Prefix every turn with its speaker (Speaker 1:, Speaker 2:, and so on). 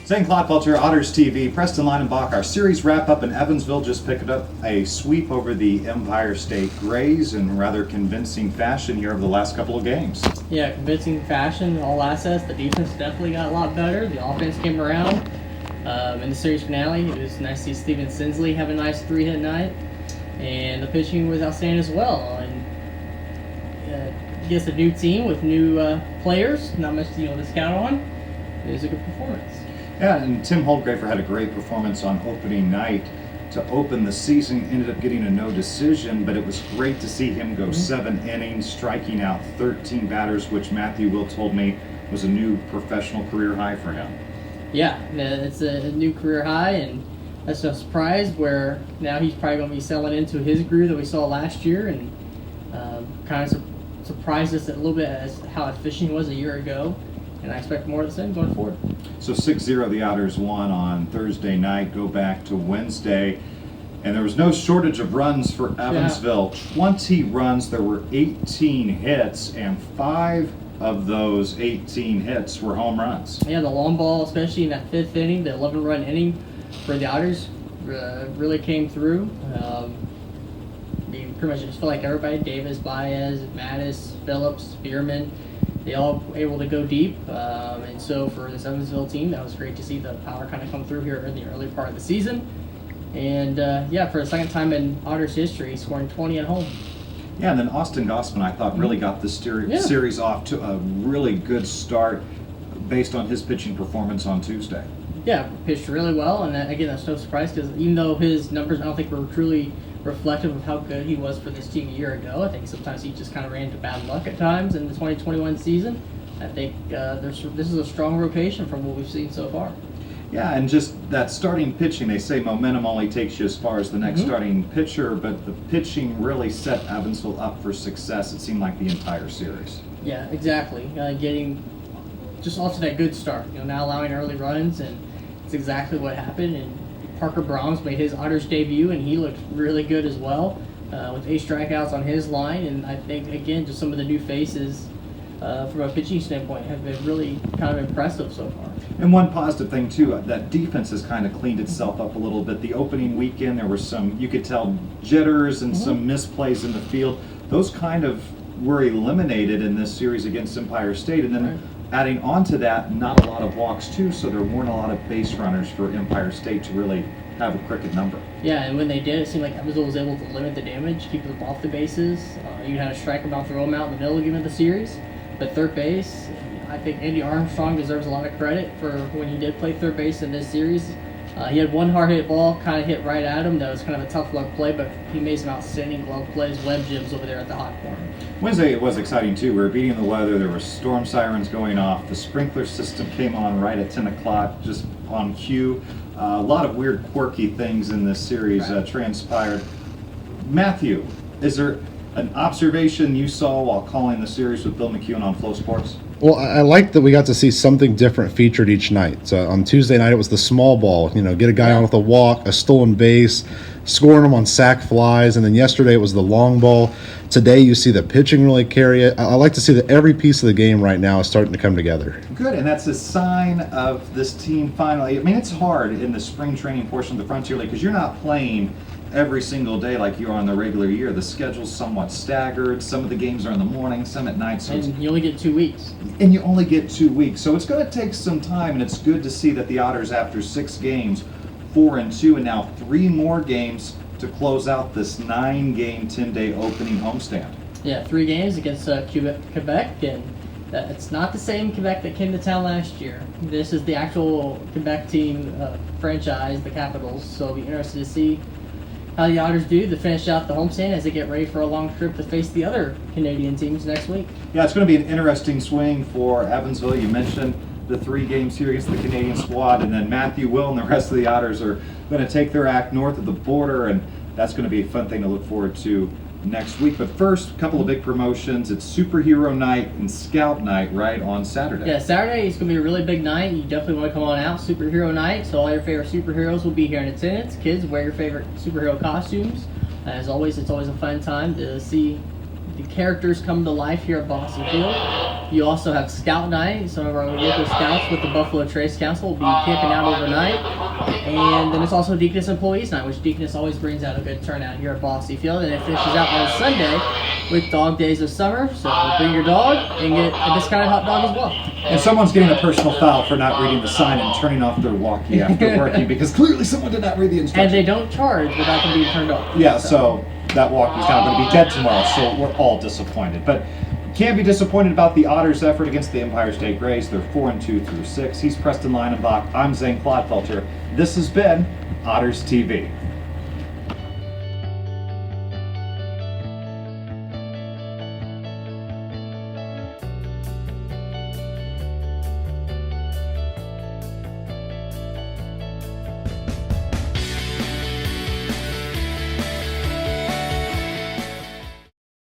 Speaker 1: Zane, Clodfelter, OttersTV, Preston, Leinenbach. Our series wrap up in Evansville. Just picked up a sweep over the Empire State Grays in rather convincing fashion here over the last couple of games.
Speaker 2: Yeah, convincing fashion, all assets. The defense definitely got a lot better. The offense came around. In the series finale, it was nice to see Steven Sinsley have a nice 3-hit night. And the pitching was outstanding as well. And against a new team with new players, not much to discount on. It was a good performance.
Speaker 1: Yeah, and Tim Holdgrafer had a great performance on opening night. To open the season, ended up getting a no decision, but it was great to see him go 7 innings, striking out 13 batters, which Matthew Will told me was a new professional career high for him.
Speaker 2: Yeah, it's a new career high, and that's no surprise where now he's probably going to be selling into his groove that we saw last year, and kind of surprised us a little bit as how efficient he was a year ago. And I expect more of the same going forward.
Speaker 1: So 6-0 the Otters won on Thursday night, go back to Wednesday. And there was no shortage of runs for Evansville. 20 runs, there were 18 hits, and 5 of those 18 hits were home runs.
Speaker 2: Yeah, the long ball, especially in that 5th inning, the 11-run inning for the Otters really came through. Pretty much just felt like everybody, Davis, Baez, Mattis, Phillips, Bierman, they all were able to go deep, and so for this Evansville team, that was great to see the power kind of come through here in the early part of the season. And for the second time in Otters history, scoring 20 at home.
Speaker 1: Yeah, and then Austin Gossman, I thought, really got this series off to a really good start based on his pitching performance on Tuesday.
Speaker 2: Yeah, pitched really well, and again, that's no surprise because even though his numbers I don't think were truly reflective of how good he was for this team a year ago. I think sometimes he just kind of ran into bad luck at times in the 2021 season. I think this is a strong rotation from what we've seen so far.
Speaker 1: Yeah, and just that starting pitching, they say momentum only takes you as far as the next starting pitcher, but the pitching really set Evansville up for success, it seemed like the entire series.
Speaker 2: Yeah, exactly. Getting just off to that good start, now allowing early runs, and it's exactly what happened. And Parker Brahms made his Otters debut, and he looked really good as well, with 8 strikeouts on his line. And I think, again, just some of the new faces from a pitching standpoint have been really kind of impressive so far.
Speaker 1: And one positive thing, too, that defense has kind of cleaned itself up a little bit. The opening weekend, there were some, you could tell, jitters and some misplays in the field. Those kind of were eliminated in this series against Empire State. And then adding on to that, not a lot of walks, too, so there weren't a lot of base runners for Empire State to really have a crooked number.
Speaker 2: Yeah, and when they did, it seemed like Evansville was able to limit the damage, keep them off the bases. You had to strike them out, throw them out in the middle of the series. But third base, I think Andy Armstrong deserves a lot of credit for when he did play third base in this series. He had one hard-hit ball kind of hit right at him. That was kind of a tough luck play, but he made some outstanding glove plays, web jibs over there at the hot corner.
Speaker 1: Wednesday it was exciting, too. We were beating the weather. There were storm sirens going off. The sprinkler system came on right at 10 o'clock, just on cue. A lot of weird, quirky things in this series transpired. Matthew, is there an observation you saw while calling the series with Bill McEwen on Flow Sports?
Speaker 3: Well, I like that we got to see something different featured each night. So on Tuesday night, it was the small ball. Get a guy on with a walk, a stolen base, scoring them on sac flies. And then yesterday it was the long ball. Today you see the pitching really carry it. I like to see that every piece of the game right now is starting to come together.
Speaker 1: Good, and that's a sign of this team finally. I mean, it's hard in the spring training portion of the Frontier League because you're not playing every single day like you are in the regular year. The schedule's somewhat staggered. Some of the games are in the morning, some at night.
Speaker 2: And you only get 2 weeks.
Speaker 1: And you only get 2 weeks. So it's going to take some time, and it's good to see that the Otters, after 6 games, 4-2, and now 3 more games to close out this 9-game, 10-day opening homestand.
Speaker 2: Yeah, 3 games against Quebec, and it's not the same Quebec that came to town last year. This is the actual Quebec team franchise, the Capitals, so I'll be interested to see how the Otters do to finish out the homestand as they get ready for a long trip to face the other Canadian teams next week.
Speaker 1: Yeah, it's going to be an interesting swing for Evansville. You mentioned the 3-game series against the Canadian squad, and then Matthew Will and the rest of the Otters are going to take their act north of the border, and that's going to be a fun thing to look forward to next week. But first, a couple of big promotions. It's Superhero Night and Scout Night, right, on Saturday.
Speaker 2: Yeah, Saturday is going to be a really big night. You definitely want to come on out. Superhero Night, so all your favorite superheroes will be here in attendance. Kids, wear your favorite superhero costumes. As always, it's always a fun time to see the characters come to life here at Bosse Field. You also have Scout Night. Some of our local scouts with the Buffalo Trace Council will be camping out overnight. And then it's also Deaconess Employees Night, which Deaconess always brings out a good turnout here at Bosse Field. And it finishes out on Sunday with Dog Days of Summer. So bring your dog and get a discounted hot dog as well.
Speaker 1: And someone's getting a personal foul for not reading the sign and turning off their walkie after working because clearly someone did not read the instructions.
Speaker 2: And they don't charge without them being turned off.
Speaker 1: Yeah, so that walkie's now going to be dead tomorrow, so we're all disappointed. But can't be disappointed about the Otters' effort against the Empire State Grays. They're 4-2 through 6. He's Preston Leinenbach. I'm Zane Clodfelter. This has been Otters TV.